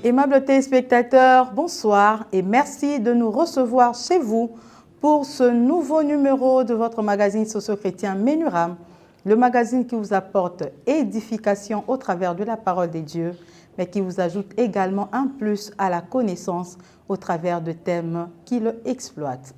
Aimables téléspectateurs, bonsoir et merci de nous recevoir chez vous pour ce nouveau numéro de votre magazine socio-chrétien Menuram, le magazine qui vous apporte édification au travers de la parole de Dieu, mais qui vous ajoute également un plus à la connaissance au travers de thèmes qui le exploitent.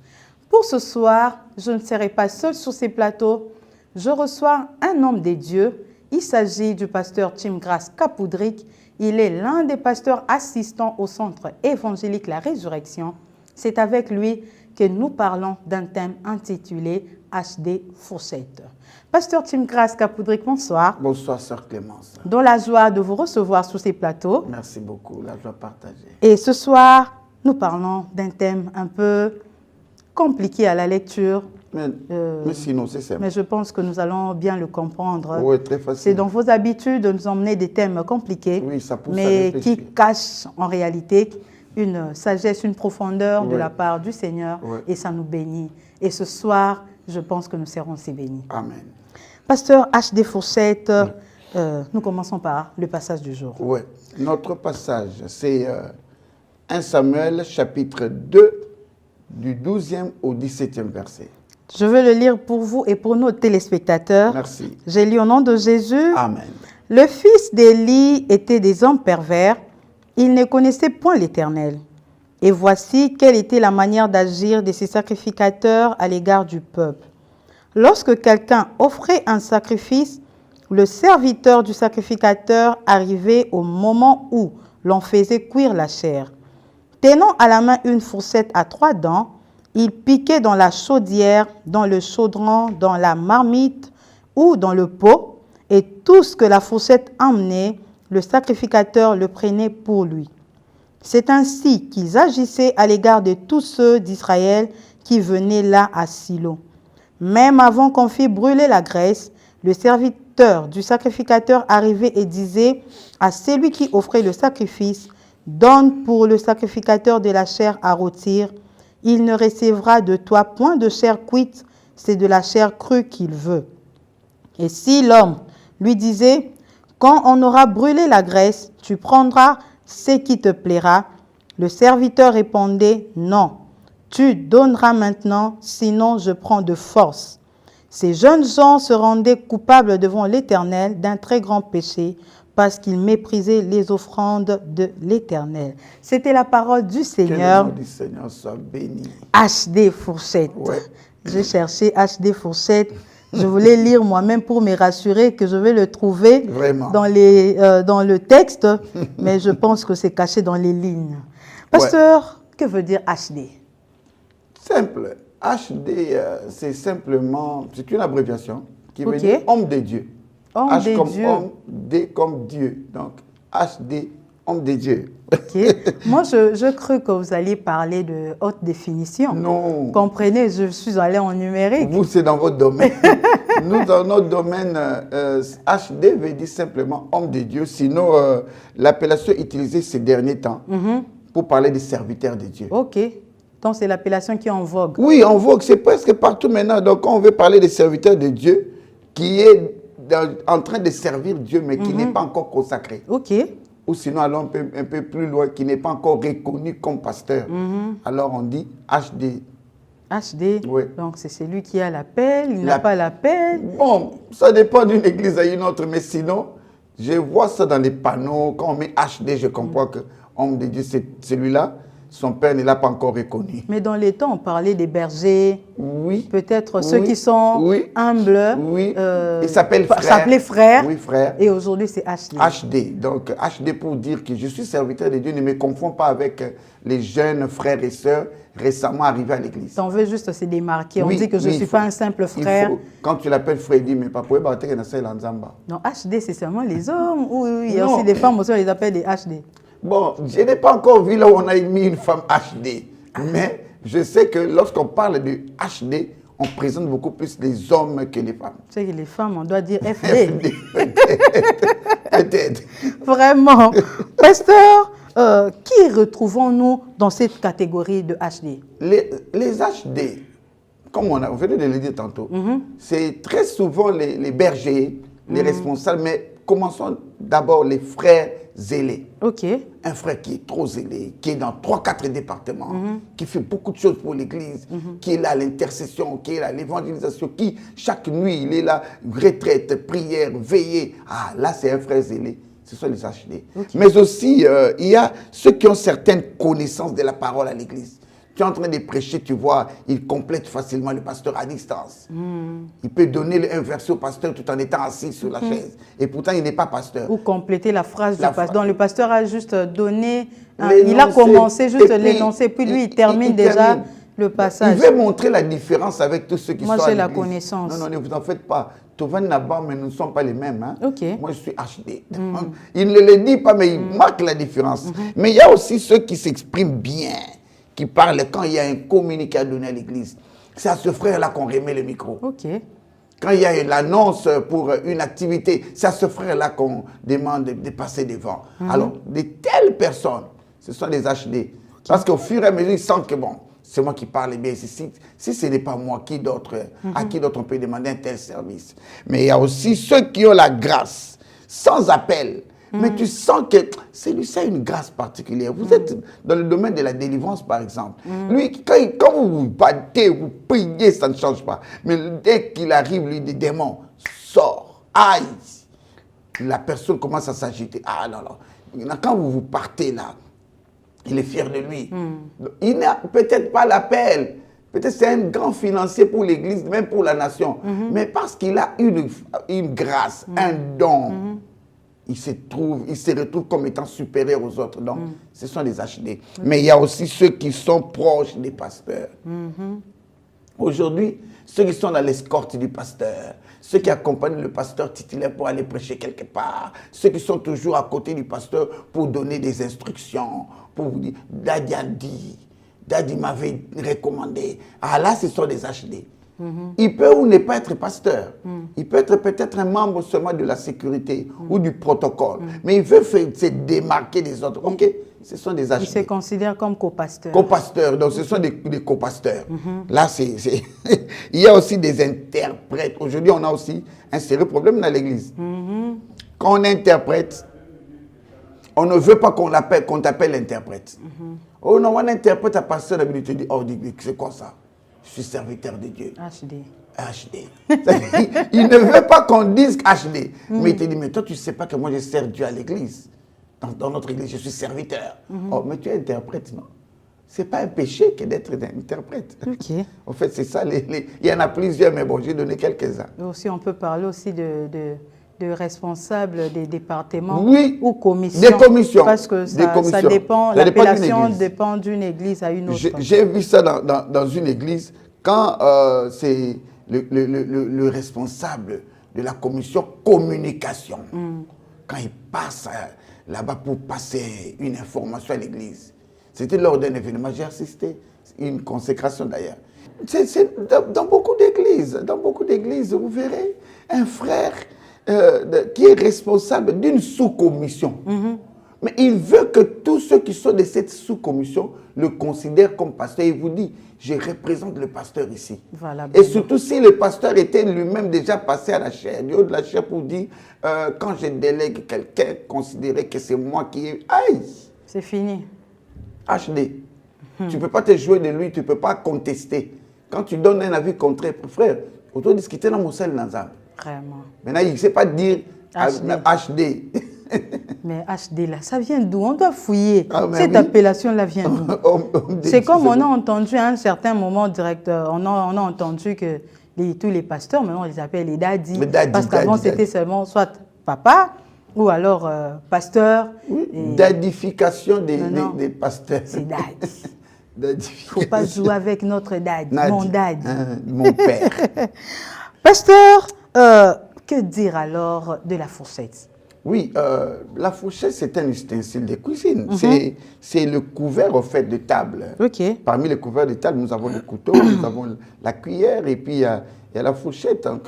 Pour ce soir, je ne serai pas seul sur ces plateaux. Je reçois un homme de Dieu. Il s'agit du pasteur Timgras Kapoudrik. Il est l'un des pasteurs assistants au centre évangélique La Résurrection. C'est avec lui que nous parlons d'un thème intitulé HD Fourchette. Pasteur Timgras Kapoudrik, bonsoir. Bonsoir, sœur Clémence. Dans la joie de vous recevoir sur ces plateaux. Merci beaucoup, la joie partagée. Et ce soir, nous parlons d'un thème un peu compliqué à la lecture. Mais sinon, c'est simple. Mais je pense que nous allons bien le comprendre. Oui, très facile. C'est dans vos habitudes de nous emmener des thèmes compliqués, oui, ça pousse mais qui cachent en réalité une sagesse, une profondeur de la part du Seigneur, et ça nous bénit. Et ce soir, je pense que nous serons aussi bénis. Amen. Pasteur HD Fourchette, nous commençons par le passage du jour. Oui, notre passage, c'est 1 Samuel chapitre 2, du 12e au 17e verset. Je veux le lire pour vous et pour nos téléspectateurs. Merci. J'ai lu au nom de Jésus. Amen. Le fils d'Élie était des hommes pervers. Il ne connaissait point l'Éternel. Et voici quelle était la manière d'agir de ces sacrificateurs à l'égard du peuple. Lorsque quelqu'un offrait un sacrifice, le serviteur du sacrificateur arrivait au moment où l'on faisait cuire la chair. Tenant à la main une fourchette à 3 dents, il piquait dans la chaudière, dans le chaudron, dans la marmite ou dans le pot, et tout ce que la fourchette emmenait, le sacrificateur le prenait pour lui. C'est ainsi qu'ils agissaient à l'égard de tous ceux d'Israël qui venaient là à Silo. Même avant qu'on fît brûler la graisse, le serviteur du sacrificateur arrivait et disait à celui qui offrait le sacrifice, « Donne pour le sacrificateur de la chair à rôtir. Il ne recevra de toi point de chair cuite, c'est de la chair crue qu'il veut. » Et si l'homme lui disait, « Quand on aura brûlé la graisse, tu prendras ce qui te plaira. » Le serviteur répondait, « Non, tu donneras maintenant, sinon je prends de force. » Ces jeunes gens se rendaient coupables devant l'Éternel d'un très grand péché, parce qu'ils méprisaient les offrandes de l'Éternel. C'était la parole du Seigneur. Que le nom du Seigneur soit béni. HD Fourchette. Ouais. J'ai cherché HD Fourchette. Je voulais lire moi-même pour me rassurer que je vais le trouver dans le texte, mais je pense que c'est caché dans les lignes. Pasteur, que veut dire HD? Simple. HD, c'est simplement, c'est une abréviation qui veut dire homme de Dieu. Homme H comme Dieu. homme, D comme Dieu. Donc, HD, homme de Dieu. Ok. Moi, je crus que vous alliez parler de haute définition. Non. Comprenez, je suis allé en numérique. Vous, c'est dans votre domaine. Nous, dans notre domaine, HD veut dire simplement homme de Dieu. Sinon, l'appellation utilisée ces derniers temps pour parler des serviteurs de Dieu. Ok. Donc, c'est l'appellation qui est en vogue. Oui, en vogue, c'est presque partout maintenant. Donc, quand on veut parler des serviteurs de Dieu, qui est en train de servir Dieu, mais qui n'est pas encore consacré. Ok. Ou sinon, allons un peu plus loin, qui n'est pas encore reconnu comme pasteur. Alors, on dit HD. HD, oui. Donc c'est celui qui a l'appel, il n'a pas l'appel. Bon, ça dépend d'une église à une autre, mais sinon, je vois ça dans les panneaux. Quand on met HD, je comprends que homme de Dieu, c'est celui-là. Son père ne l'a pas encore reconnu. Mais dans les temps, on parlait des bergers. Oui. Peut-être ceux qui sont humbles. Oui. Ils s'appellent frères. S'appelaient frères. Oui, frères. Et aujourd'hui, c'est HD. HD. Donc, HD pour dire que je suis serviteur de Dieu, ne me confonds pas avec les jeunes frères et sœurs récemment arrivés à l'église. On veut juste se démarquer. On dit que je ne suis pas un simple frère. Quand tu l'appelles frère, il dit, mais pas pour non, HD, c'est seulement les hommes. Ou il y a aussi des femmes aussi, on les appelle des HD. Bon, je n'ai pas encore vu là où on a mis une femme HD. Mais je sais que lorsqu'on parle de HD, on présente beaucoup plus les hommes que les femmes. Tu sais que les femmes, on doit dire FD. Peut-être. Vraiment. Pasteur, qui retrouvons-nous dans cette catégorie de HD? Les HD, comme on venait de le dire tantôt, c'est très souvent les bergers, les responsables, mais commençons d'abord les frères zélé. Ok. Un frère qui est trop zélé, qui est dans 3-4 départements, qui fait beaucoup de choses pour l'Église, qui est là à l'intercession, qui est là à l'évangélisation, qui, chaque nuit, il est là, retraite, prière, veillée. Ah, là, c'est un frère zélé. Ce sont les HD. Okay. Mais aussi, il y a ceux qui ont certaines connaissances de la parole à l'Église. Tu es en train de prêcher, tu vois, il complète facilement le pasteur à distance. Il peut donner un verset au pasteur tout en étant assis sur la chaise. Et pourtant, il n'est pas pasteur. Ou compléter la phrase du pasteur. Donc, le pasteur a juste donné, il a commencé juste l'énoncer, puis lui, il termine déjà le passage. Il veut montrer la différence avec tous ceux qui sont à l'église. Moi, j'ai la connaissance. Non, ne vous en faites pas. Tovan Nabam, mais nous ne sommes pas les mêmes. Hein? Okay. Moi, je suis HD. Il ne le dit pas, mais il marque la différence. Mais il y a aussi ceux qui s'expriment bien, qui parlent quand il y a un communiqué à donner à l'église. C'est à ce frère-là qu'on remet le micro. Okay. Quand il y a l'annonce pour une activité, c'est à ce frère-là qu'on demande de passer devant. Alors, de telles personnes, ce sont des HD. Okay. Parce qu'au fur et à mesure, ils sentent que bon, c'est moi qui parle bien. Si ce n'est pas moi, qui d'autre, à qui d'autre on peut demander un tel service. Mais il y a aussi ceux qui ont la grâce, sans appel. Mais tu sens que celui-ci a une grâce particulière. Vous êtes dans le domaine de la délivrance, par exemple. Lui, quand vous vous battez, vous priez, ça ne change pas. Mais dès qu'il arrive, lui, des démons sort. Aïe! La personne commence à s'agiter. Ah non, non. Quand vous partez là, il est fier de lui. Il n'a peut-être pas l'appel. Peut-être c'est un grand financier pour l'Église, même pour la nation. Mais parce qu'il a une grâce, un don, il se retrouve comme étant supérieur aux autres. Donc, ce sont des HD. Mais il y a aussi ceux qui sont proches des pasteurs. Aujourd'hui, ceux qui sont dans l'escorte du pasteur, ceux qui accompagnent le pasteur titulaire pour aller prêcher quelque part, ceux qui sont toujours à côté du pasteur pour donner des instructions, pour vous dire, Daddy a dit, Daddy m'avait recommandé. Ah là, ce sont des HD. Il peut ou ne pas être pasteur. Il peut être peut-être un membre seulement de la sécurité ou du protocole. Mais il veut se démarquer des autres. Ok, ce sont des HD. Il se considère comme copasteur. Copasteur, donc ce sont des copasteurs. Là, il y a aussi des interprètes. Aujourd'hui, on a aussi un sérieux problème dans l'Église. Quand on interprète, on ne veut pas qu'on t'appelle interprète. Oh non, on interprète à pasteur, il te dit, oh, c'est quoi ça? Je suis serviteur de Dieu. HD. Il ne veut pas qu'on dise HD. Mais il te dit, mais toi, tu ne sais pas que moi, je sers Dieu à l'église. Dans notre église, je suis serviteur. Oh, mais tu es interprète, non? Ce n'est pas un péché que d'être interprète. Ok. En fait, c'est ça. Il y en a plusieurs, mais bon, j'ai donné quelques-uns. Aussi, on peut parler aussi de responsables des départements ou commissions. Des commissions. Parce que ça dépend, l'appellation dépend d'une église à une autre. J'ai vu ça dans une église quand c'est le responsable de la commission communication. Quand il passe là-bas pour passer une information à l'église. C'était lors d'un événement, j'ai assisté, une consécration d'ailleurs. C'est dans beaucoup d'églises, vous verrez un frère qui est responsable d'une sous-commission. Mais il veut que tous ceux qui sont de cette sous-commission le considèrent comme pasteur. Il vous dit, je représente le pasteur ici. Voilà, et surtout si le pasteur était lui-même déjà passé à la chair, du haut de la chair pour dire, quand je délègue quelqu'un, considérer que c'est moi qui ai... Aïe! C'est fini. HD. Tu ne peux pas te jouer de lui, tu ne peux pas contester. Quand tu donnes un avis contraire, frère, autant discuter dans mon seul Nazar. Vraiment. Maintenant, il ne sait pas dire HD. Mais HD, là, ça vient d'où? On doit fouiller. Cette appellation-là vient d'où? C'est comme on a entendu à un certain moment, directeur, on a entendu que tous les pasteurs, maintenant, on les appelle les daddies. Parce qu'avant, c'était seulement soit papa ou alors pasteur. Oui, daddification des pasteurs. C'est daddy. Il ne faut pas jouer avec notre daddy, mon daddy. Mon père. Pasteur, que dire alors de la fourchette? Oui, la fourchette, c'est un ustensile de cuisine. C'est le couvert, au fait, de table. Okay. Parmi les couverts de table, nous avons le couteau, nous avons la cuillère, et puis il y a la fourchette. Donc,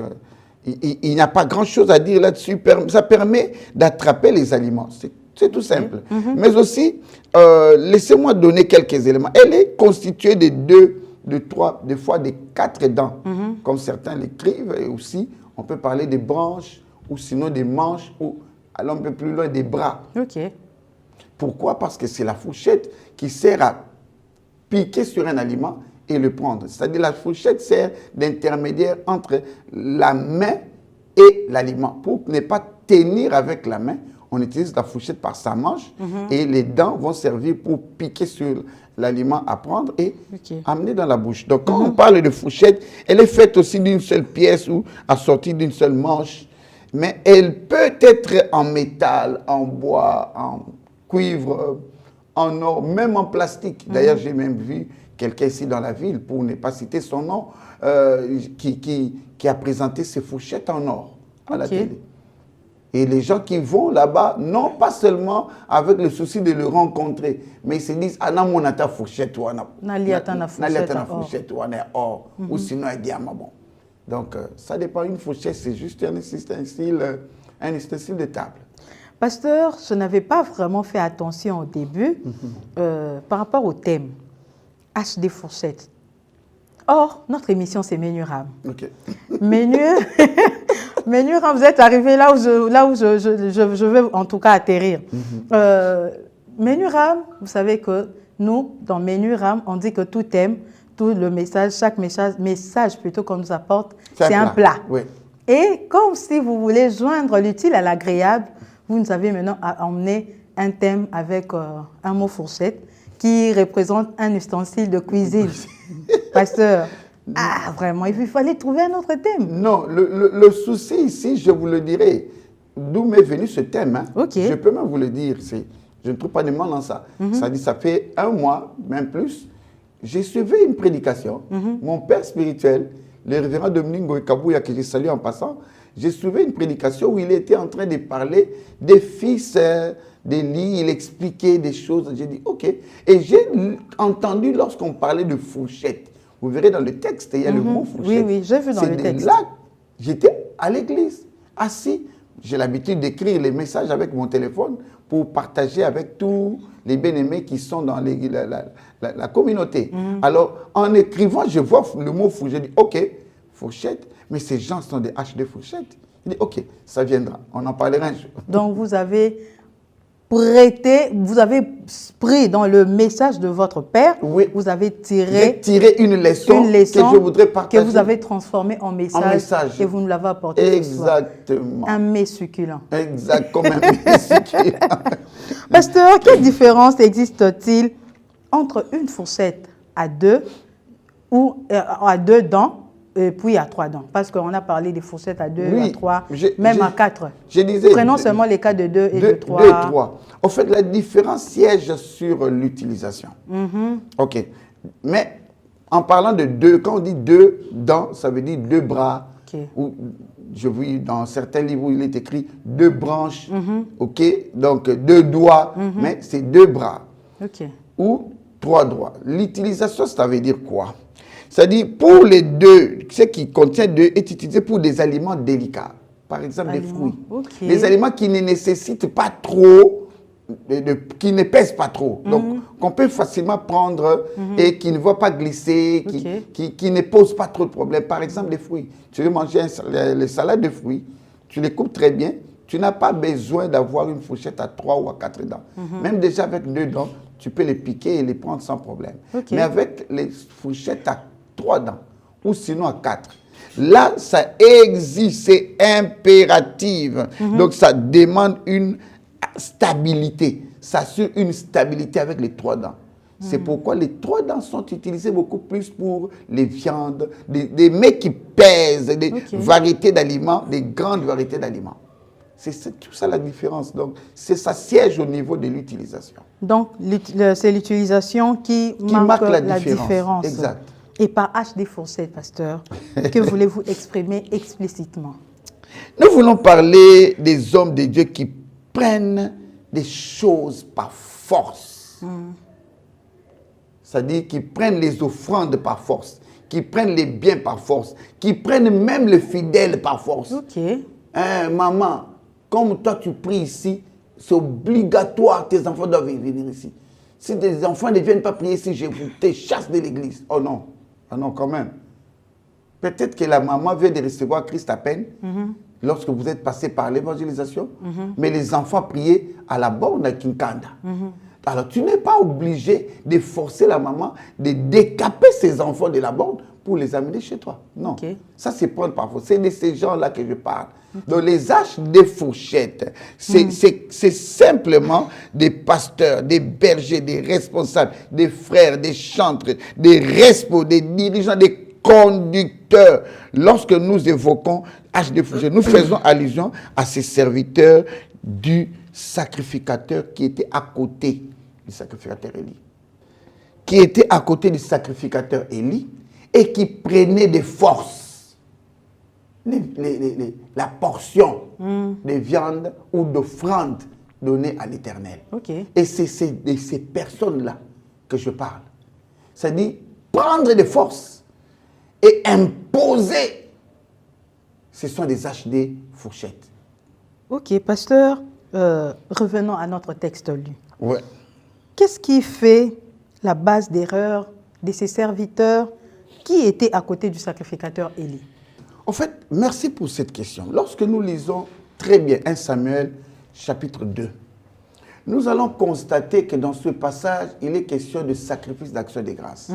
il n'y a pas grand-chose à dire là-dessus. Ça permet d'attraper les aliments. C'est tout simple. Mais aussi, laissez-moi donner quelques éléments. Elle est constituée de 2, de 3, des fois de 4 dents, comme certains l'écrivent. Et aussi, on peut parler des branches, ou sinon des manches, ou aller un peu plus loin, des bras. Ok. Pourquoi? Parce que c'est la fourchette qui sert à piquer sur un aliment et le prendre. C'est-à-dire la fourchette sert d'intermédiaire entre la main et l'aliment. Pour ne pas tenir avec la main, on utilise la fourchette par sa manche et les dents vont servir pour piquer sur l'aliment à prendre et amener dans la bouche. Donc quand on parle de fourchette, elle est faite aussi d'une seule pièce ou assortie d'une seule manche, mais elle peut être en métal, en bois, en cuivre, en or, même en plastique. D'ailleurs, j'ai même vu quelqu'un ici dans la ville, pour ne pas citer son nom, qui a présenté ses fourchettes en or à la télé. Et les gens qui vont là-bas, non pas seulement avec le souci de le rencontrer, mais ils se disent, ah non, on a ta fourchette, ou on a fourchette, ou on est or, ou sinon un diamant. Bon. Donc, ça dépend. Une fourchette, c'est juste un ustensile de table. Pasteur, je n'avais pas vraiment fait attention au début par rapport au thème HD fourchette. Or, notre émission, c'est Menu Ram. Ok. Menu Ram, vous êtes arrivé là où je veux en tout cas atterrir. Menu Ram, vous savez que nous, dans Menu Ram, on dit que tout thème, tout le message, chaque message plutôt qu'on nous apporte, c'est un plat. Oui. Et comme si vous voulez joindre l'utile à l'agréable, vous nous avez maintenant emmené un thème avec un mot fourchette qui représente un ustensile de cuisine. Pasteur, vraiment, il fallait trouver un autre thème. Non, le souci ici, je vous le dirai, d'où m'est venu ce thème. Hein. Okay. Je peux même vous le dire, je ne trouve pas de mal dans ça. Ça fait 1 mois, même plus, j'ai suivi une prédication. Mon père spirituel, le révérend Dominique Ngoïkabouya, que j'ai salué en passant, j'ai suivi une prédication où il était en train de parler des fils d'Élie, il expliquait des choses. J'ai dit, ok. Et j'ai entendu lorsqu'on parlait de fourchette. Vous verrez dans le texte, il y a le mot fourchette. Oui, j'ai vu dans le texte. Là, j'étais à l'église, assis. J'ai l'habitude d'écrire les messages avec mon téléphone pour partager avec tous les bien-aimés qui sont dans la communauté. Alors, en écrivant, je vois le mot fourchette. Je dis, ok, fourchette, mais ces gens sont des HD fourchettes. Je dis, ok, ça viendra, on en parlera un jour. Donc, vous avez pris dans le message de votre père, oui. Vous avez tiré une leçon que je voudrais partager. Que vous avez transformée en message. Et vous nous l'avez apporté. Exactement. Un mets succulent. Exact, comme un mets succulent. Pasteur, quelle différence existe-t-il entre une fourchette à 2 ou à 2 dents et puis à 3 dents? Parce qu'on a parlé des fourchettes à 2, à 3, même à 4. Prenons seulement les cas de 2 et de 3. 2 et 3. En fait, la différence siège sur l'utilisation. OK. Mais en parlant de 2, quand on dit 2 dents, ça veut dire 2 bras. Okay. Ou, je vois dans certains livres où il est écrit 2 branches. OK. Donc 2 doigts, mais c'est 2 bras. Okay. Ou 3 doigts. L'utilisation, ça veut dire quoi? C'est-à-dire, pour les 2, ce qui contient 2 est utilisé pour des aliments délicats. Par exemple, des fruits. Okay. Des aliments qui ne nécessitent pas trop, qui ne pèsent pas trop. Donc, qu'on peut facilement prendre et qui ne va pas glisser, qui ne posent pas trop de problèmes. Par exemple, les fruits. Tu veux manger les salades de fruits, tu les coupes très bien. Tu n'as pas besoin d'avoir une fourchette à 3 ou à 4 dents. Même déjà avec 2 dents, tu peux les piquer et les prendre sans problème. Mais avec les fourchettes à 3 dents, ou sinon à 4. Là, ça exige, c'est impératif. Donc, ça demande une stabilité. Ça assure une stabilité avec les 3 dents. C'est pourquoi les 3 dents sont utilisées beaucoup plus pour les viandes, des mets qui pèsent, des variétés d'aliments, des grandes variétés d'aliments. C'est tout ça la différence. Donc, ça siège au niveau de l'utilisation. Donc, c'est l'utilisation qui marque la différence. Exact. Et par HD fourchette, pasteur, que voulez-vous exprimer explicitement? Nous voulons parler des hommes de Dieu qui prennent des choses par force. C'est-à-dire qui prennent les offrandes par force, qui prennent les biens par force, qui prennent même le fidèle par force. Ok. Maman, comme toi tu pries ici, c'est obligatoire, tes enfants doivent venir ici. Si tes enfants ne viennent pas prier ici, je vous te chasse de l'église. Oh non. Ah non, quand même. Peut-être que la maman vient de recevoir Christ à peine lorsque vous êtes passé par l'évangélisation, mais les enfants priaient à la borne à Kinkanda. Alors, tu n'es pas obligé de forcer la maman de décaper ses enfants de la borne pour les amener chez toi. Non. Ça, c'est prendre par force. C'est de ces gens-là que je parle. Donc, les âges des fourchettes, c'est simplement des pasteurs, des bergers, des responsables, des frères, des chantres, des responsables, des dirigeants, des conducteurs. Lorsque nous évoquons âge des fourchettes, nous faisons allusion à ces serviteurs du sacrificateur qui était à côté du sacrificateur Élie. Qui était à côté du sacrificateur Élie et qui prenait des forces, la portion de viande ou d'offrande donnée à l'Éternel. Et c'est de ces personnes-là que je parle. C'est-à-dire prendre des forces et imposer. Ce sont des HD fourchettes. Ok, pasteur, revenons à notre texte lu. Ouais. Qu'est-ce qui fait la base d'erreur de ces serviteurs qui étaient à côté du sacrificateur Élie? En fait, merci pour cette question. Lorsque nous lisons très bien 1 Samuel chapitre 2, nous allons constater que dans ce passage, il est question de sacrifice d'action de grâce.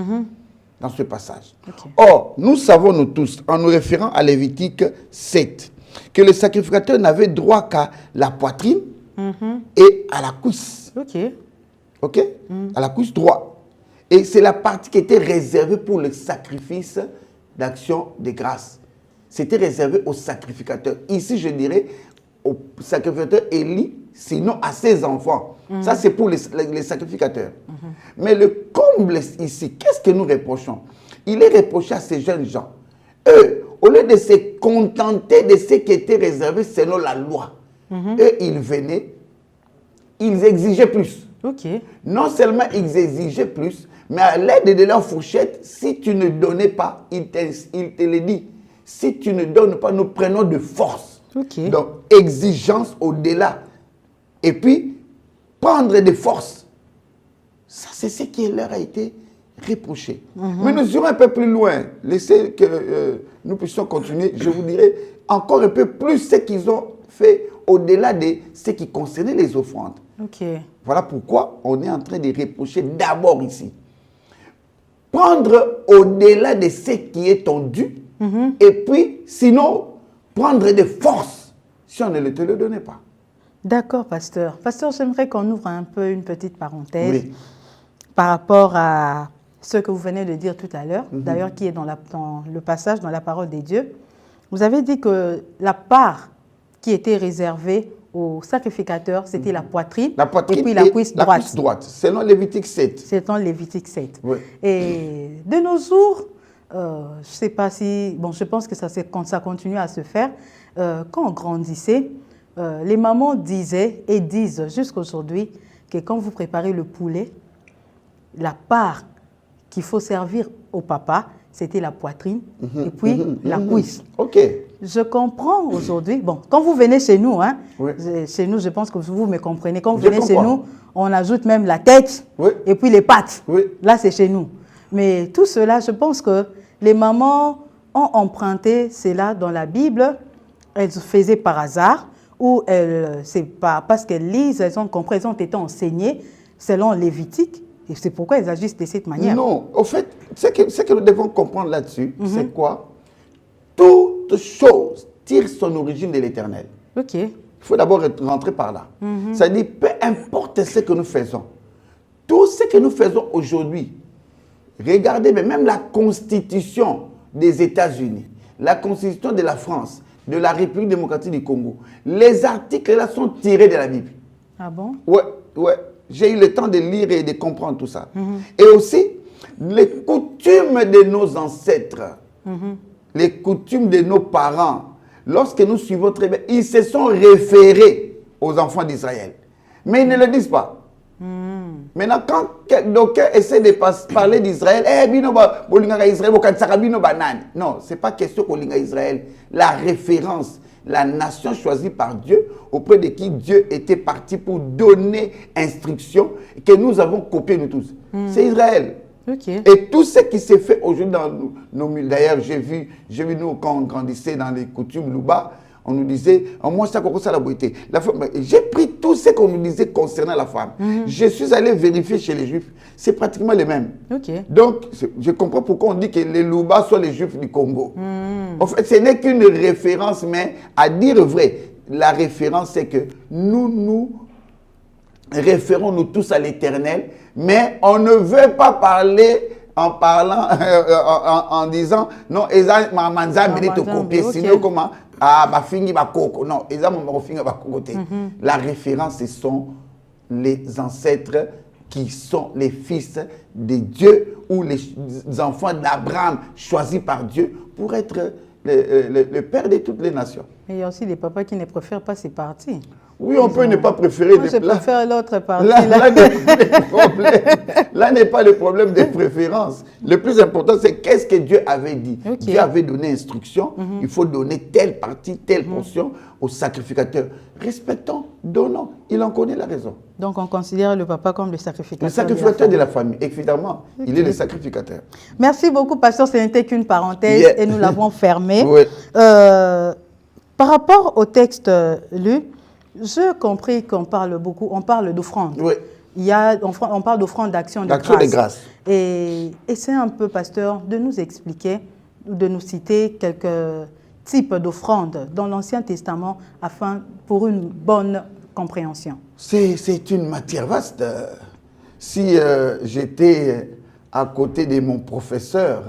Dans ce passage. Or, nous savons nous tous, en nous référant à Lévitique 7, que le sacrificateur n'avait droit qu'à la poitrine et à la cuisse. Ok? À la cuisse droite. Et c'est la partie qui était réservée pour le sacrifice d'action de grâce. C'était réservé au sacrificateur. Ici, je dirais au sacrificateur Élie, sinon à ses enfants. Ça, c'est pour les sacrificateurs. Mais le comble ici, qu'est-ce que nous reprochons? Il est reproché à ces jeunes gens. Eux, au lieu de se contenter de ce qui était réservé selon la loi, eux, ils venaient, ils exigeaient plus. Non seulement ils exigeaient plus, mais à l'aide de leur fourchette, si tu ne donnais pas, il te le dit, si tu ne donnes pas, nous prenons de force. Donc, exigence au-delà. Et puis, prendre des forces. Ça, c'est ce qui leur a été reproché. Mais nous irons un peu plus loin. Laissez que nous puissions continuer. Je vous dirai encore un peu plus ce qu'ils ont fait au-delà de ce qui concernait les offrandes. Voilà pourquoi on est en train de reprocher d'abord ici. Prendre au-delà de ce qui est ton dû, et puis, sinon, prendre des forces si on ne te le donnait pas. D'accord, pasteur. Pasteur, j'aimerais qu'on ouvre un peu une petite parenthèse par rapport à ce que vous venez de dire tout à l'heure, d'ailleurs qui est dans le passage, dans la parole des dieux. Vous avez dit que la part qui était réservée au sacrificateur, c'était la poitrine et puis la cuisse droite. La cuisse droite, selon Lévitique 7. Selon Lévitique 7. Et de nos jours, je ne sais pas si... Bon, je pense que ça continue à se faire. Quand on grandissait, les mamans disaient et disent jusqu'à aujourd'hui que quand vous préparez le poulet, la part qu'il faut servir au papa, c'était la poitrine et puis la cuisse. Je comprends aujourd'hui. Bon, quand vous venez chez nous, chez nous, je pense que vous me comprenez. Quand vous venez chez nous, on ajoute même la tête et puis les pattes. Là, c'est chez nous. Mais tout cela, je pense que les mamans ont emprunté cela dans la Bible. Elles faisaient par hasard ou c'est pas parce qu'elles lisent, elles ont compris, elles ont été enseignées selon Lévitique. Et c'est pourquoi elles agissent de cette manière. Non, au fait, ce que nous devons comprendre là-dessus, c'est quoi? Toute chose tire son origine de l'Éternel. Il faut d'abord rentrer par là. C'est-à-dire, peu importe ce que nous faisons, tout ce que nous faisons aujourd'hui, regardez, mais même la Constitution des États-Unis, la Constitution de la France, de la République démocratique du Congo, les articles là sont tirés de la Bible. Ah bon? Ouais. J'ai eu le temps de lire et de comprendre tout ça. Et aussi, les coutumes de nos ancêtres, les coutumes de nos parents, lorsque nous suivons très bien, ils se sont référés aux enfants d'Israël. Mais ils ne le disent pas. Maintenant, quand d'aucuns essaient de parler d'Israël, non, ce n'est pas question qu'on linga Israël. La référence, la nation choisie par Dieu, auprès de qui Dieu était parti pour donner instruction, que nous avons copié nous tous. C'est Israël. Et tout ce qui s'est fait aujourd'hui dans nos... D'ailleurs, j'ai vu nous, quand on grandissait dans les coutumes Louba, on nous disait, moi, ça, ça la beauté. J'ai pris tout ce qu'on nous disait concernant la femme. Je suis allé vérifier chez les Juifs. C'est pratiquement les mêmes. Donc, je comprends pourquoi on dit que les Louba sont les Juifs du Congo. En fait, ce n'est qu'une référence, mais à dire vrai, la référence, c'est que nous référons-nous tous à l'Éternel, mais on ne veut pas parler en parlant, en disant, non, Eza Mamanza mérite de copier, sinon comment, ma fingi ma coco, non, Eza mon fingi ma cocoté. La référence, ce sont les ancêtres qui sont les fils de Dieu ou les enfants d'Abraham choisis par Dieu pour être le père de toutes les nations. Et il y a aussi des papas qui ne préfèrent pas ces partis. Oui, on peut ne pas préférer. Moi, je préfère l'autre parti. Là n'est pas le problème des préférences. Le plus important, c'est qu'est-ce que Dieu avait dit. Dieu avait donné instruction. Il faut donner telle partie, telle portion au sacrificateur. Respectons, donnons. Il en connaît la raison. Donc, on considère le papa comme le sacrificateur. Le sacrificateur de la famille, évidemment. Il est le sacrificateur. Merci beaucoup, pasteur. Ce n'était qu'une parenthèse et nous l'avons fermée. Par rapport au texte lu, j'ai compris qu'on parle beaucoup, on parle d'offrande. On parle d'offrande d'action de grâce. Et c'est un peu, pasteur, de nous expliquer, de nous citer quelques types d'offrandes dans l'Ancien Testament pour une bonne compréhension. C'est une matière vaste. Si j'étais à côté de mon professeur,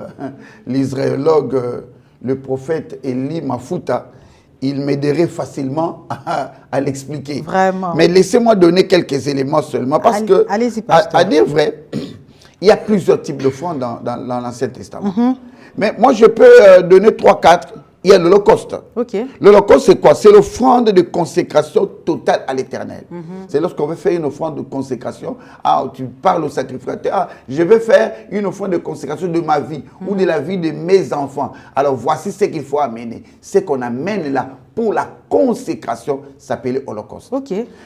l'israéologue, le prophète Eli Mafuta, il m'aiderait facilement à l'expliquer. Vraiment. Mais laissez-moi donner quelques éléments seulement. Parce que, à dire vrai, il y a plusieurs types d'offrandes dans l'Ancien Testament. Mais moi, je peux donner 3-4. Il y a l'Holocauste. L'Holocauste, c'est quoi? C'est l'offrande de consécration totale à l'Éternel. C'est lorsqu'on veut faire une offrande de consécration. Ah, tu parles au sacrificateur. Ah, je vais faire une offrande de consécration de ma vie ou de la vie de mes enfants. Alors, voici ce qu'il faut amener. Ce qu'on amène là pour la consécration s'appelle Holocauste.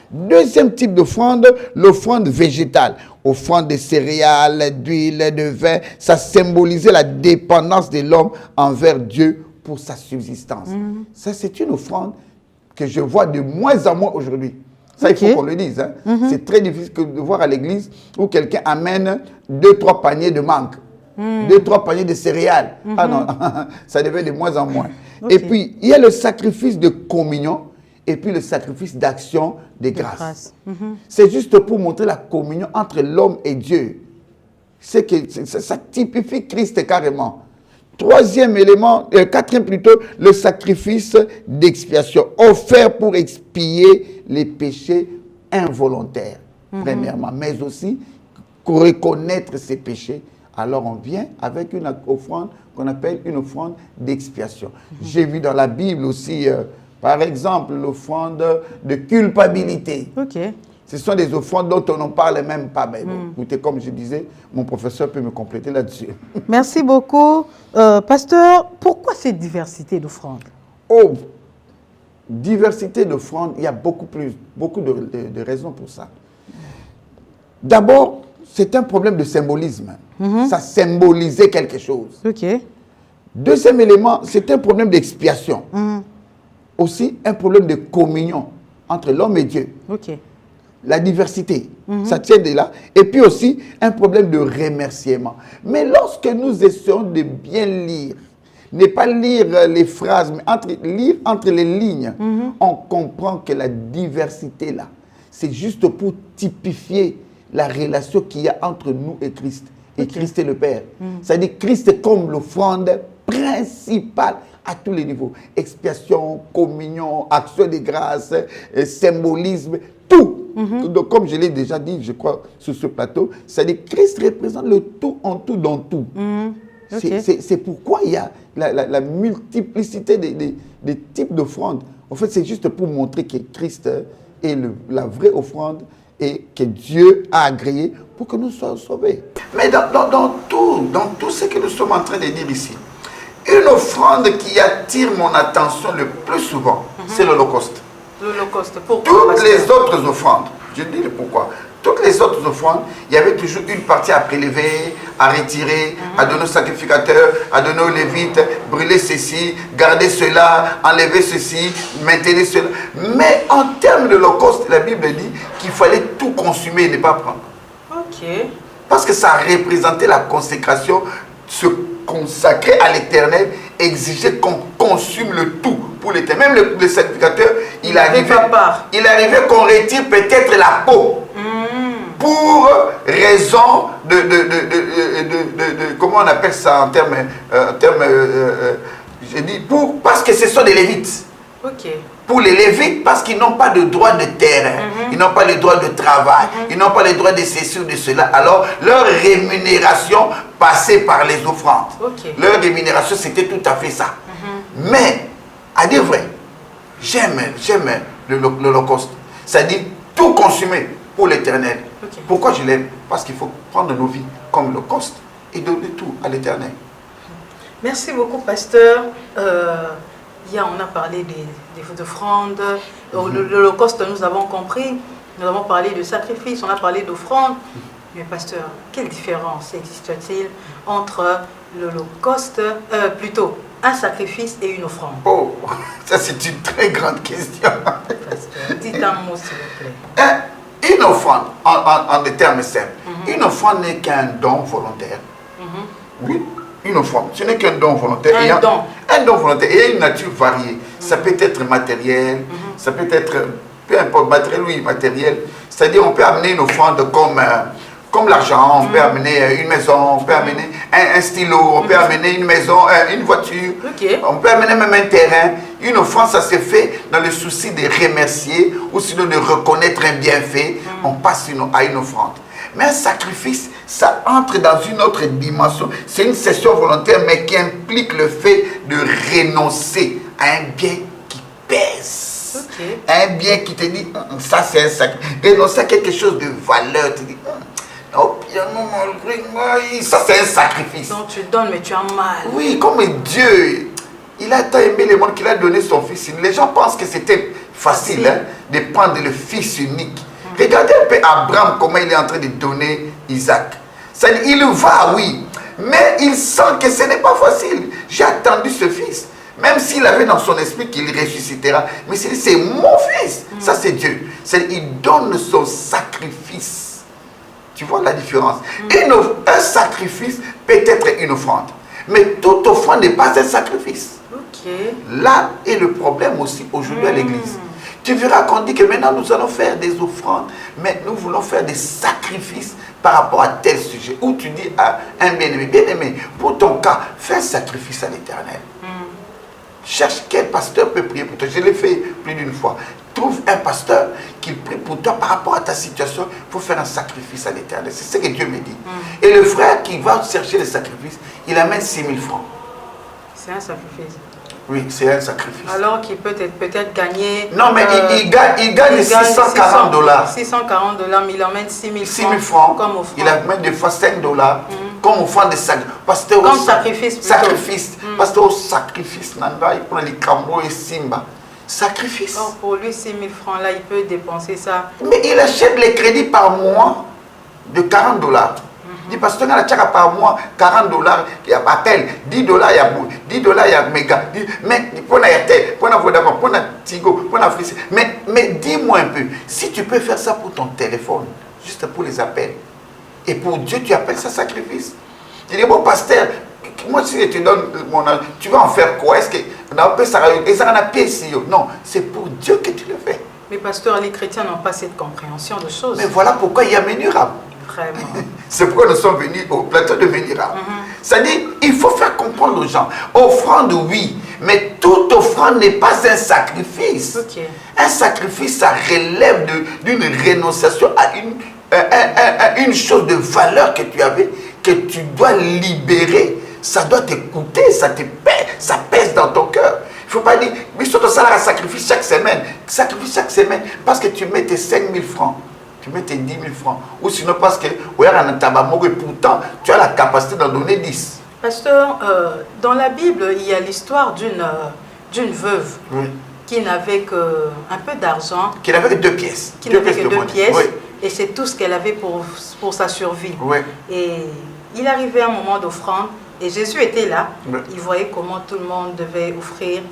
Deuxième type d'offrande, l'offrande végétale. Offrande de céréales, d'huile, de vin. Ça symbolisait la dépendance de l'homme envers Dieu pour sa subsistance. Ça, c'est une offrande que je vois de moins en moins aujourd'hui. Ça, il faut qu'on le dise. C'est très difficile de voir à l'église où quelqu'un amène 2-3 paniers de mangue, 2-3 paniers de céréales. Ah non, ça devient de moins en moins. Et puis, il y a le sacrifice de communion et puis le sacrifice d'action de grâce. C'est juste pour montrer la communion entre l'homme et Dieu. Ça typifie Christ carrément. Troisième élément, quatrième plutôt, le sacrifice d'expiation, offert pour expier les péchés involontaires, premièrement, mais aussi reconnaître ces péchés. Alors on vient avec une offrande qu'on appelle une offrande d'expiation. J'ai vu dans la Bible aussi, par exemple, l'offrande de culpabilité. Ce sont des offrandes dont on n'en parle même pas. Mais bon, écoutez, comme je disais, mon professeur peut me compléter là-dessus. Merci beaucoup. Pasteur, pourquoi cette diversité d'offrandes? Oh, diversité d'offrandes, il y a beaucoup de raisons pour ça. D'abord, c'est un problème de symbolisme. Ça symbolisait quelque chose. Deuxième élément, c'est un problème d'expiation. Aussi, un problème de communion entre l'homme et Dieu. La diversité, ça tient de là. Et puis aussi, un problème de remerciement. Mais lorsque nous essayons de bien lire, ne pas lire les phrases, mais lire entre les lignes, on comprend que la diversité là, c'est juste pour typifier la relation qu'il y a entre nous et Christ. Et Christ est le Père. C'est-à-dire Christ est comme l'offrande principale à tous les niveaux. Expiation, communion, action de grâce, symbolisme, tout. Donc, comme je l'ai déjà dit, je crois, sur ce plateau, c'est-à-dire Christ représente le tout en tout dans tout. C'est pourquoi il y a la multiplicité des types d'offrandes. En fait, c'est juste pour montrer que Christ est la vraie offrande et que Dieu a agréé pour que nous soyons sauvés. Mais dans tout ce que nous sommes en train de dire ici, une offrande qui attire mon attention le plus souvent, c'est l'Holocauste. L'Holocauste, pourquoi? Toutes les autres offrandes, je dis le pourquoi. toutes les autres offrandes, il y avait toujours une partie à prélever, à retirer, à donner aux sacrificateurs, à donner aux lévites, brûler ceci, garder cela, enlever ceci, maintenir cela. Mais en termes de l'Holocauste, la Bible dit qu'il fallait tout consumer et ne pas prendre. Ok. Parce que ça représentait la consécration, se consacrer à l'Éternel, exigeait qu'on consume le tout pour l'Éternel. Même le sacrificateur, il arrivait qu'on retire peut-être la peau. Pour raison comment on appelle ça en termes, j'ai dit, parce que ce sont des Lévites. Ok. Pour les Lévites, parce qu'ils n'ont pas de droit de terrain, ils n'ont pas le droit de travail, ils n'ont pas le droit de ceci ou de cela. Alors, leur rémunération passait par les offrandes. Leur rémunération, c'était tout à fait ça. Mais, à dire vrai, j'aime l'Holocauste. C'est-à-dire tout consumer pour l'Éternel. Pourquoi je l'aime? Parce qu'il faut prendre nos vies comme l'Holocauste et donner tout à l'Éternel. Merci beaucoup, pasteur. On a parlé des offrandes. L'Holocauste, nous avons compris. Nous avons parlé de sacrifice, on a parlé d'offrandes. Mais pasteur, quelle différence existe-t-il entre l'Holocauste, plutôt un sacrifice et une offrande? Oh, ça c'est une très grande question. Pasteur, dites un mot s'il vous plaît. Une offrande, en des termes simples, une offrande n'est qu'un don volontaire. Oui, une offrande, ce n'est qu'un don volontaire. Un don volontaire et une nature variée. Ça peut être matériel, ça peut être, peu importe, matériel ou immatériel. C'est-à-dire on peut amener une offrande comme l'argent, on peut amener une maison, on peut amener un stylo, on peut amener une maison, une voiture, on peut amener même un terrain. Une offrande, ça se fait dans le souci de remercier ou sinon de reconnaître un bienfait. On passe à une offrande. Mais un sacrifice, ça entre dans une autre dimension. C'est une cession volontaire, mais qui implique le fait de renoncer à un bien qui pèse. Un bien qui te dit, ça c'est un sacrifice. Renoncer à quelque chose de valeur, tu dis, oh, ça c'est un sacrifice. Donc tu donnes, mais tu as mal. Oui, comme Dieu, il a tant aimé le monde qu'il a donné son fils. Les gens pensent que c'était facile de prendre le fils unique. Regardez un peu Abraham, comment il est en train de donner Isaac. Il va, oui, mais il sent que ce n'est pas facile. J'ai attendu ce fils. Même s'il avait dans son esprit qu'il ressuscitera. Mais c'est mon fils. Ça, c'est Dieu. Il donne son sacrifice. Tu vois la différence? Un sacrifice peut être une offrande. Mais toute offrande n'est pas un sacrifice. Là est le problème aussi aujourd'hui à l'église. Tu verras qu'on dit que maintenant nous allons faire des offrandes, mais nous voulons faire des sacrifices par rapport à tel sujet. Où tu dis à un bien-aimé, pour ton cas, fais un sacrifice à l'Éternel. Cherche quel pasteur peut prier pour toi. Je l'ai fait plus d'une fois. Trouve un pasteur qui prie pour toi par rapport à ta situation. Il faut faire un sacrifice à l'Éternel. C'est ce que Dieu me dit. Et le frère qui va chercher le sacrifice, il amène 6 000 francs. C'est un sacrifice. Oui, c'est un sacrifice. Alors qu'il peut peut-être gagner... Non, mais il gagne 640 $. 640 $, mais il emmène 6 000 francs. 6 000 francs. Comme offrande. Il amène des fois 5 $. Comme offrande de sacrifice. Comme sacrifice. Sacrifice. Parce que au sacrifice, il prend les cambo et simba. Sacrifice. Donc pour lui, 6 000 francs, là, il peut dépenser ça. Mais il achète les crédits par mois de 40 $. Il dit, parce que par mois, 40 $, il y a appel, 10 $, il y a 10 $, il y a méga. Mais pour la Airtel, pour la Vodafone, pour la Tigo, pour la Free. Mais dis-moi un peu, si tu peux faire ça pour ton téléphone, juste pour les appels, et pour Dieu, tu appelles ça sacrifice. Il dit, bon, pasteur, moi, si je te donne mon argent, tu vas en faire quoi? Est-ce que non, c'est pour Dieu que tu le fais. Mais pasteur, les chrétiens n'ont pas cette compréhension de choses. Mais voilà pourquoi il y a Ménurab. C'est pourquoi nous sommes venus au plateau de Ménurab. C'est-à-dire, il faut faire comprendre aux gens. Offrande, oui, mais toute offrande n'est pas un sacrifice. Un sacrifice, ça relève d'une renonciation à une chose de valeur que tu avais, que tu dois libérer. Ça doit te coûter, ça pèse dans ton cœur. Il ne faut pas dire, mais surtout ça, un sacrifice chaque semaine. Sacrifice chaque semaine, parce que tu mets tes 5 000 francs. Tu mets tes 10 000 francs. Ou sinon parce que, pourtant, tu as la capacité d'en donner 10. Pasteur, dans la Bible, il y a l'histoire d'une veuve qui n'avait qu'un peu d'argent. Qui n'avait que 2 pièces. Qui n'avait que 2 pièces. Oui. et c'est tout ce qu'elle avait pour sa survie. Oui. Et il arrivait un moment d'offrande, et Jésus était là. Oui. Il voyait comment tout le monde devait offrir.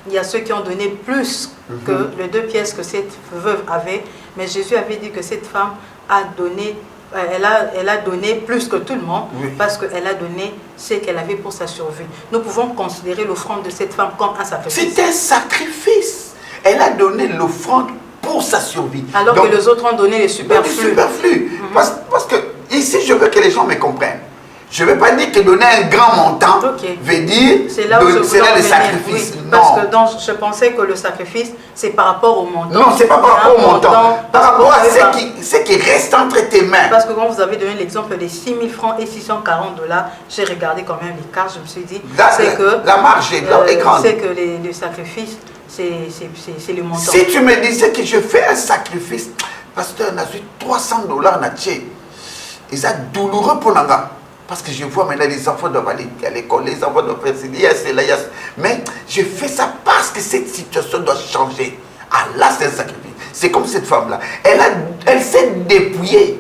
Il y a ceux qui ont donné plus que les 2 pièces que cette veuve avait, mais Jésus avait dit que cette femme a donné, elle a donné plus que tout le monde, oui, parce qu'elle a donné ce qu'elle avait pour sa survie. Nous pouvons considérer l'offrande de cette femme comme un sacrifice. C'est un sacrifice. Elle a donné l'offrande pour sa survie. Alors donc, que les autres ont donné les superflus. Parce que ici, je veux que les gens me comprennent. Je ne veux pas dire que donner un grand montant veut dire c'est là où le sacrifice. Oui, non. Parce que je pensais que le sacrifice, c'est par rapport au montant. Non, ce n'est pas par rapport au montant. Par rapport à ce qui reste entre tes mains. Parce que quand vous avez donné l'exemple des 6 000 francs et 640 $, j'ai regardé quand même l'écart, je me suis dit, la marge est grande. C'est que le sacrifice, c'est le montant. Si tu me disais que je fais un sacrifice, pasteur, on a eu 300 $, Natché, et c'est douloureux pour l'anga. Parce que je vois maintenant les enfants doivent aller à l'école, les enfants doivent faire cela, mais je fais ça parce que cette situation doit changer. Ah là, c'est un sacrifice. C'est comme cette femme-là. Elle s'est dépouillée.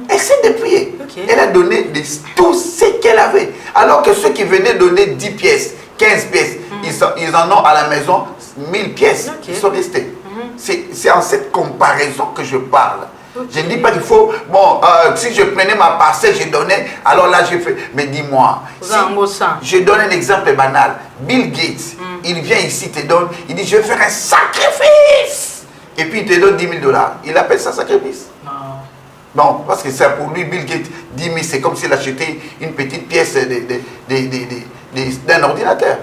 Elle s'est dépouillée. Elle a donné tout ce qu'elle avait. Alors que ceux qui venaient donner 10 pièces, 15 pièces, ils en ont à la maison 1000 pièces. Ils sont restés. C'est en cette comparaison que je parle. Je ne dis pas qu'il faut, si je prenais ma parcelle, je donnais, alors là je fais. Mais dis-moi, je donne un exemple banal. Bill Gates, il vient ici, te donne, il dit je vais faire un sacrifice. Et puis il te donne 10 000 $. Il appelle ça sacrifice? Non, parce que c'est pour lui, Bill Gates, 10 000, c'est comme s'il achetait une petite pièce d'un ordinateur.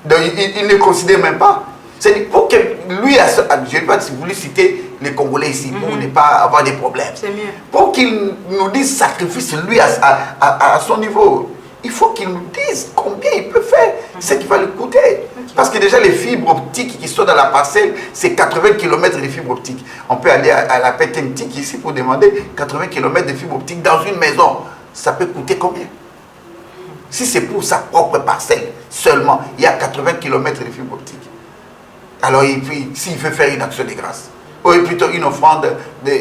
Donc il ne considère même pas. C'est pour que lui, je ne vais pas voulu citer les Congolais ici, pour ne pas avoir des problèmes. C'est mieux. Pour qu'il nous dise sacrifice, lui, à son niveau, il faut qu'il nous dise combien il peut faire, ce qui va lui coûter. Parce que déjà, les fibres optiques qui sont dans la parcelle, c'est 80 km de fibres optiques. On peut aller à la Pétentique ici pour demander 80 km de fibres optiques dans une maison. Ça peut coûter combien? Si c'est pour sa propre parcelle seulement, il y a 80 km de fibres optiques. Alors, s'il veut faire une action de grâce, ou plutôt une offrande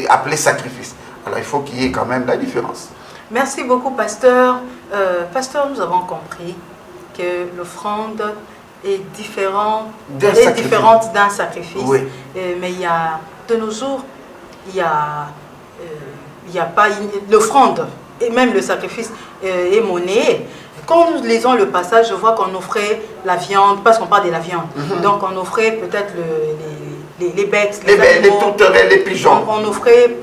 appelée sacrifice, alors il faut qu'il y ait quand même la différence. Merci beaucoup, pasteur. Pasteur, nous avons compris que l'offrande est différente d'un sacrifice. Oui. Mais il y a, de nos jours, il y a pas l'offrande, et même le sacrifice est monnayé. Quand nous lisons le passage, je vois qu'on offrait la viande, parce qu'on parle de la viande. Donc on offrait peut-être les bêtes, les tourterelles, les pigeons. On offrait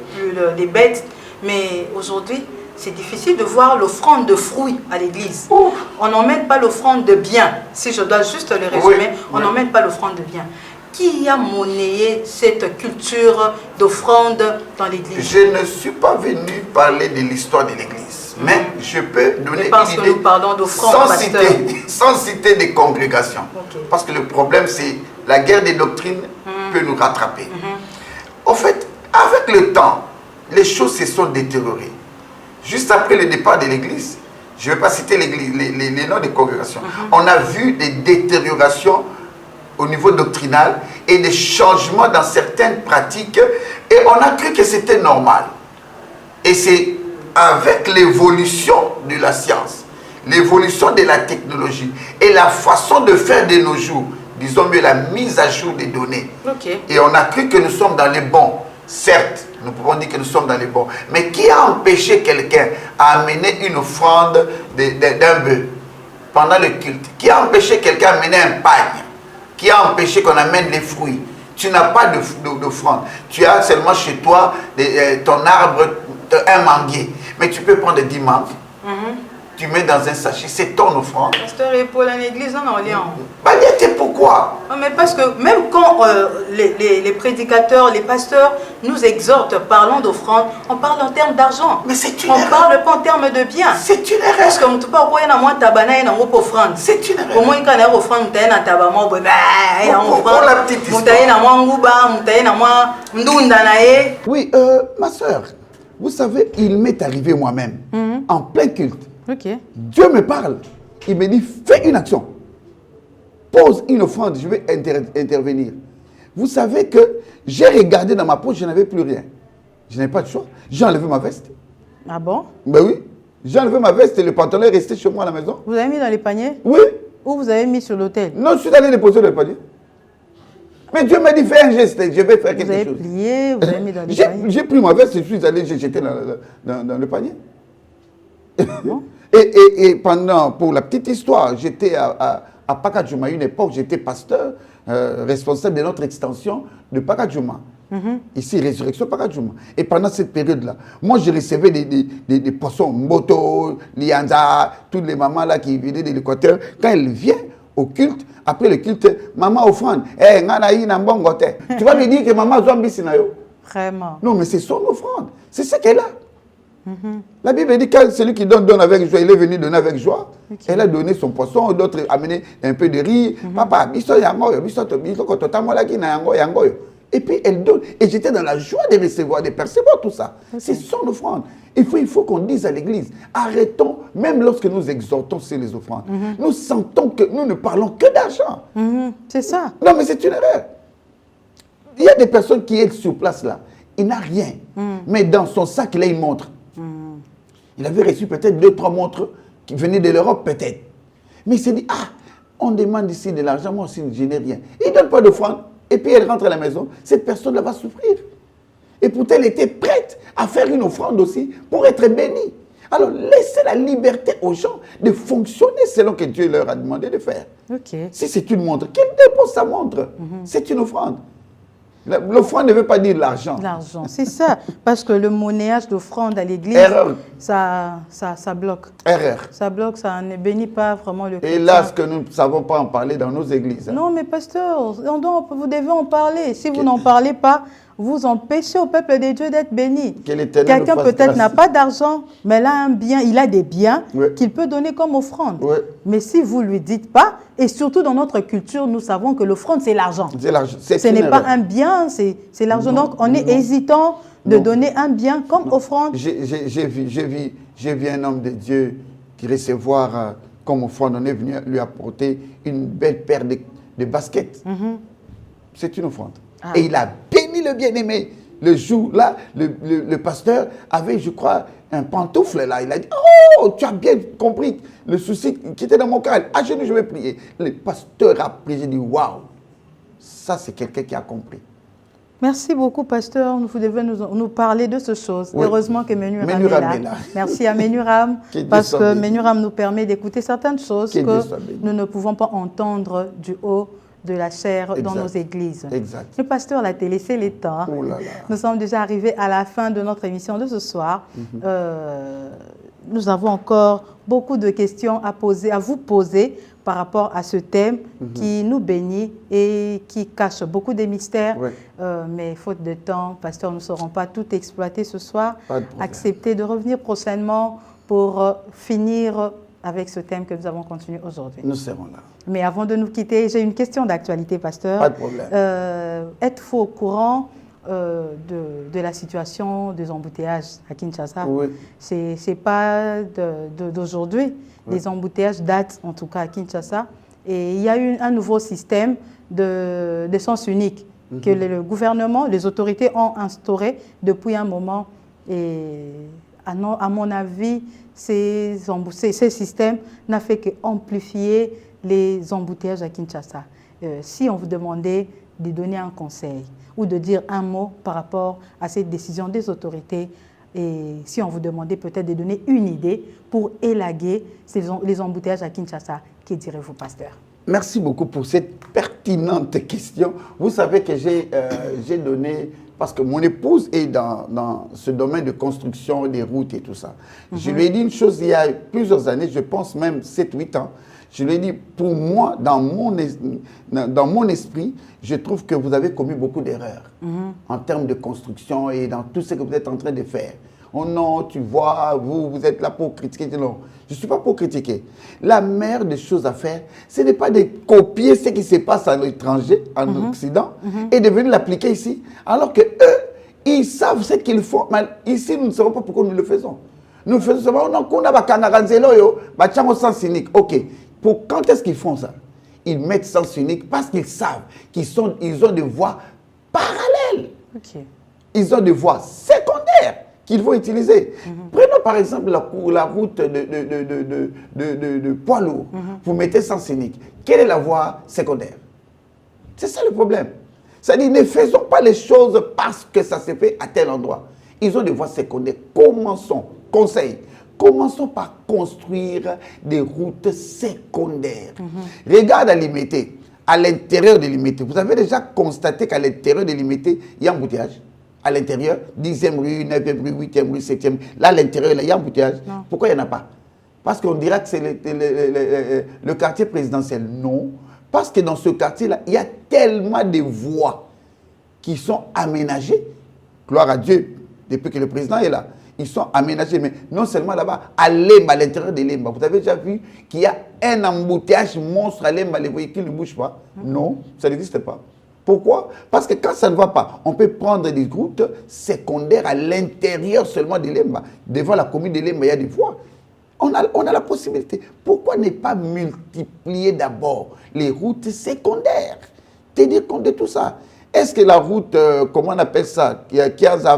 les bêtes, mais aujourd'hui, c'est difficile de voir l'offrande de fruits à l'église. On n'emmène pas l'offrande de biens. Si je dois juste le résumer, on n'emmène pas l'offrande de biens. Qui a monnayé cette culture d'offrande dans l'église? Je ne suis pas venu parler de l'histoire de l'église, mais je peux donner une idée nous parlons d'offrande, sans citer des congrégations. Parce que le problème, c'est la guerre des doctrines peut nous rattraper. En fait, avec le temps, les choses se sont détériorées. Juste après le départ de l'église, je ne vais pas citer les noms des congrégations, on a vu des détériorations au niveau doctrinal et des changements dans certaines pratiques et on a cru que c'était normal. Et c'est avec l'évolution de la science, l'évolution de la technologie et la façon de faire de nos jours, disons mieux la mise à jour des données. Et on a cru que nous sommes dans les bons. Certes, nous pouvons dire que nous sommes dans les bons. Mais qui a empêché quelqu'un à amener une offrande d'un bœuf pendant le culte? Qui a empêché quelqu'un à amener un pagne? Qui a empêché qu'on amène les fruits? Tu n'as pas d'offrande. Tu as seulement chez toi ton arbre, un manguier. Mais tu peux prendre 10 mangues. Tu mets dans un sachet, c'est ton offrande. Pasteur, et pour l'église, on est en pourquoi? Non, mais parce que même quand les prédicateurs, les pasteurs nous exhortent, parlons d'offrande, on parle en termes d'argent. Mais c'est une erreur. On parle pas en termes de biens. C'est une erreur. Parce que tu ne peux pas avoir une tabana et une offrande. C'est une erreur. Au moins, quand il y a une offrande, tu as une tabama, pour la petite histoire. Oui, ma soeur, vous savez, il m'est arrivé moi-même, en plein culte. Dieu me parle. Il me dit, fais une action. Pose une offrande, je vais intervenir. Vous savez que j'ai regardé dans ma poche, je n'avais plus rien. Je n'avais pas de choix. J'ai enlevé ma veste. Ah bon? Ben oui. J'ai enlevé ma veste et le pantalon est resté chez moi à la maison. Vous avez mis dans les paniers? Oui. Ou vous avez mis sur l'autel? Non, je suis allé déposer le panier. Mais Dieu m'a dit, fais un geste, je vais faire quelque chose. Vous avez plié, vous avez mis dans les paniers? J'ai pris ma veste et je suis allé, j'ai jeté dans le panier. Bon. Et pour la petite histoire, j'étais à Pakadjouma, à une époque, j'étais pasteur, responsable de notre extension de Pakadjouma. Ici, Résurrection Pakadjouma. Et pendant cette période-là, moi, je recevais des poissons, Mboto, Lianza, toutes les mamans là qui venaient de l'Équateur. Quand elles viennent au culte, après le culte, maman offrande, tu vas lui dire que maman zombie sinayo. Vraiment. Non, mais c'est son offrande. C'est ce qu'elle a. La Bible dit que celui qui donne, donne avec joie. Il est venu donner avec joie. Okay. Elle a donné son poisson, d'autres amené un peu de riz. Papa, et puis elle donne. Et j'étais dans la joie de recevoir, de percevoir tout ça. Okay. C'est son offrande. Il faut qu'on dise à l'église, arrêtons, même lorsque nous exhortons sur les offrandes, nous sentons que nous ne parlons que d'argent. C'est ça. Non, mais c'est une erreur. Il y a des personnes qui sont sur place là. Il n'a rien. Mais dans son sac, il a une montre. Il avait reçu peut-être 2-3 montres qui venaient de l'Europe, peut-être. Mais il s'est dit, on demande ici de l'argent, moi aussi, je n'ai rien. Il ne donne pas d'offrande. Et puis elle rentre à la maison, cette personne-là va souffrir. Et pourtant, elle était prête à faire une offrande aussi pour être bénie. Alors, laissez la liberté aux gens de fonctionner selon que Dieu leur a demandé de faire. Okay. Si c'est une montre, qu'elle dépose sa montre. C'est une offrande. L'offrande ne veut pas dire l'argent. L'argent, c'est ça. Parce que le monnayage d'offrande à l'église, ça bloque. Erreur. Ça bloque, ça ne bénit pas vraiment le chrétien. Et là, ce que nous ne savons pas en parler dans nos églises. Non, mais pasteur, vous devez en parler. Si vous n'en parlez pas, vous empêchez au peuple de Dieu d'être béni. Quelqu'un peut-être n'a pas d'argent, mais il a un bien, il a des biens qu'il peut donner comme offrande. Mais si vous ne lui dites pas, et surtout dans notre culture, nous savons que l'offrande, c'est l'argent. Ce n'est pas un bien, c'est l'argent. Donc, on est hésitant de donner un bien comme offrande. J'ai vu un homme de Dieu qui recevoir comme offrande. On est venu lui apporter une belle paire de baskets. C'est une offrande. Et il a béni le bien-aimé. Le jour-là, le pasteur avait, je crois, un pantoufle là. Il a dit, oh, tu as bien compris le souci qui était dans mon cœur. À genoux, je vais prier. Le pasteur a prié, j'ai dit, waouh, ça c'est quelqu'un qui a compris. Merci beaucoup, pasteur. Vous devez nous parler de ces choses. Heureusement que Menuram est là. Merci à Menuram, parce que Menuram nous permet d'écouter certaines choses que nous ne pouvons pas entendre du haut de la chair dans nos églises. Exact. Le pasteur l'a laissé les temps. Oh là là. Nous sommes déjà arrivés à la fin de notre émission de ce soir. Nous avons encore beaucoup de questions à vous poser par rapport à ce thème qui nous bénit et qui cache beaucoup de mystères. Mais faute de temps, pasteur, nous ne saurons pas tout exploiter ce soir. Acceptez de revenir prochainement pour finir avec ce thème que nous avons continué aujourd'hui. Nous serons là. Mais avant de nous quitter, j'ai une question d'actualité, pasteur. Pas de problème. Êtes-vous au courant de la situation des embouteillages à Kinshasa? Ce n'est pas d'aujourd'hui. Les embouteillages datent en tout cas à Kinshasa. Et il y a eu un nouveau système de sens unique que le gouvernement, les autorités ont instauré depuis un moment. Et à mon avis, ces systèmes n'ont fait qu'amplifier les embouteillages à Kinshasa. Si on vous demandait de donner un conseil ou de dire un mot par rapport à cette décision des autorités, et si on vous demandait peut-être de donner une idée pour élaguer les embouteillages à Kinshasa, que direz-vous, pasteur? Merci beaucoup pour cette pertinente question. Vous savez que j'ai donné, parce que mon épouse est dans ce domaine de construction des routes et tout ça. Je lui ai dit une chose il y a plusieurs années, je pense même 7-8 ans. Je lui ai dit, pour moi, dans mon esprit, je trouve que vous avez commis beaucoup d'erreurs en termes de construction et dans tout ce que vous êtes en train de faire. Oh non, tu vois, vous êtes là pour critiquer. Non, je ne suis pas pour critiquer. La meilleure des choses à faire, ce n'est pas de copier ce qui se passe à l'étranger, en Occident, et de venir l'appliquer ici, alors que eux, ils savent ce qu'ils font. Mais ici, nous ne savons pas pourquoi nous le faisons. Nous faisons seulement, on a sens cynique. Ok. Quand est-ce qu'ils font ça? Ils mettent sens unique parce qu'ils savent qu'ils ont des voies parallèles. Ils ont des voies secondaires. qu'ils vont utiliser. Prenons par exemple la route de poids lourd. Vous mettez sens unique. Quelle est la voie secondaire? C'est ça le problème. C'est-à-dire, ne faisons pas les choses parce que ça se fait à tel endroit. Ils ont des voies secondaires. Commençons, conseil, commençons par construire des routes secondaires. Regarde à Limité, à l'intérieur de Limité. Vous avez déjà constaté qu'à l'intérieur de Limité, il y a un embouteillage. À l'intérieur, 10e rue, 9e rue, 8e rue, 7e. Là, à l'intérieur, il y a un embouteillage. Pourquoi il n'y en a pas? Parce qu'on dira que c'est le quartier présidentiel. Non. Parce que dans ce quartier-là, il y a tellement de voies qui sont aménagées. Gloire à Dieu, depuis que le président est là. Ils sont aménagés, mais non seulement là-bas, à Lemba, à l'intérieur de Lemba. Vous avez déjà vu qu'il y a un embouteillage monstre à Lemba, les véhicules ne bougent pas? Non, ça n'existe pas. Pourquoi? Parce que quand ça ne va pas, on peut prendre des routes secondaires à l'intérieur seulement de Lemba. Devant la commune de Lemba, il y a des voies. On a la possibilité. Pourquoi ne pas multiplier d'abord les routes secondaires? Tenir compte de tout ça. Est-ce que la route, comment on appelle ça,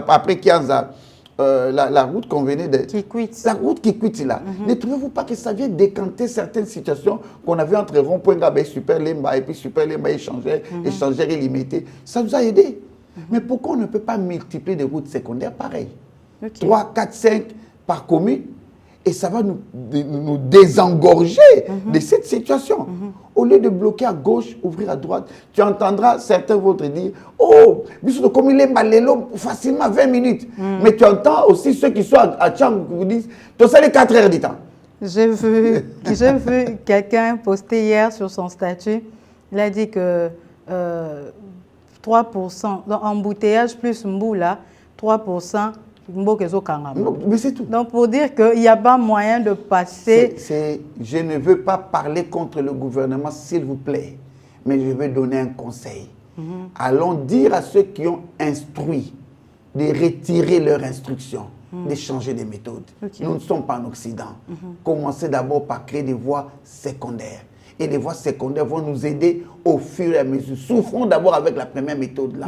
après Kianza, la route qu'on venait de... Kikwit. La route Kikwit là. Ne trouvez-vous pas que ça vient décanter certaines situations qu'on avait entre rond-point Gabé, Super Lemba, et puis Super Lemba échangeur illimité? Ça nous a aidés. Mais pourquoi on ne peut pas multiplier des routes secondaires pareilles? 3, 4, 5 par commune? Et ça va nous désengorger de cette situation. Au lieu de bloquer à gauche, ouvrir à droite, tu entendras certains vont te dire « Oh, comme il est malélo, facilement 20 minutes. Mais tu entends aussi ceux qui sont à Tchang qui vous disent « Tu as les 4 heures du temps. » J'ai vu quelqu'un poster hier sur son statut. Il a dit que 3%, dans embouteillage plus Mboula, 3%. Non, mais c'est tout. Donc, pour dire qu'il n'y a pas moyen de passer... Je ne veux pas parler contre le gouvernement, s'il vous plaît, mais je veux donner un conseil. Allons dire à ceux qui ont instruit de retirer leur instruction, de changer de méthode. Nous ne sommes pas en Occident. Commencez d'abord par créer des voies secondaires. Et les voies secondaires vont nous aider au fur et à mesure. Souffrons d'abord avec la première méthode là.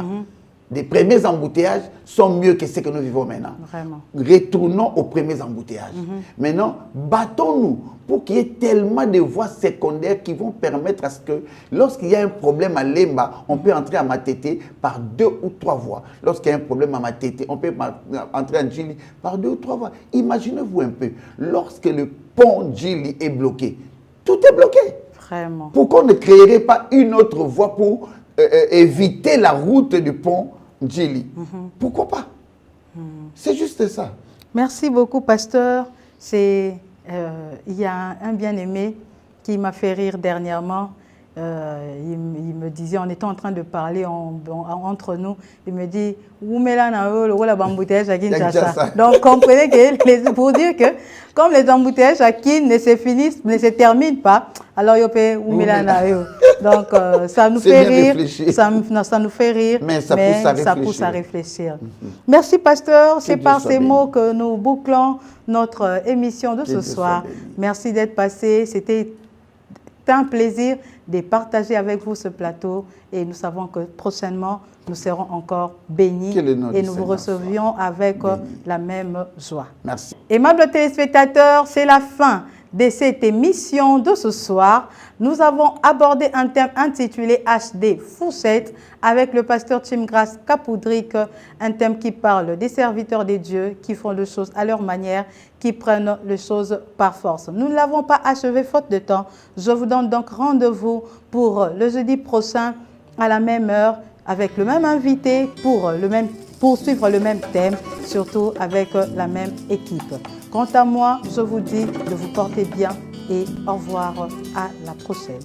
Les premiers embouteillages sont mieux que ce que nous vivons maintenant. Vraiment. Retournons aux premiers embouteillages. Maintenant, battons-nous pour qu'il y ait tellement de voies secondaires qui vont permettre à ce que, lorsqu'il y a un problème à Lemba, on peut entrer à Matete par 2 ou 3 voies. Lorsqu'il y a un problème à Matete, on peut entrer à Djili par 2 ou 3 voies. Imaginez-vous un peu, lorsque le pont Djili est bloqué, tout est bloqué. Vraiment. Pourquoi on ne créerait pas une autre voie pour éviter la route du pont Djili? Pourquoi pas? C'est juste ça. Merci beaucoup, pasteur. Il y a un bien-aimé qui m'a fait rire dernièrement. Il me disait, on était en train de parler entre nous, il me dit, donc comprenez que, pour dire que comme les embouteillages à Kin ne se terminent pas, alors donc ça nous fait rire, ça nous fait rire, mais ça pousse à réfléchir. Merci pasteur, c'est par ces mots que nous bouclons notre émission de ce soir. Merci d'être passé, c'était un plaisir de partager avec vous ce plateau et nous savons que prochainement nous serons encore bénis et nous vous recevions avec la même joie. Merci. Aimables téléspectateurs, c'est la fin de cette émission de ce soir. Nous avons abordé un thème intitulé HD Fourchette avec le pasteur Chimgras Kapoudrik, un thème qui parle des serviteurs de Dieu qui font les choses à leur manière, qui prennent les choses par force. Nous ne l'avons pas achevé faute de temps. Je vous donne donc rendez-vous pour le jeudi prochain à la même heure avec le même invité pour suivre le même thème, surtout avec la même équipe. Quant à moi, je vous dis de vous porter bien et au revoir à la prochaine.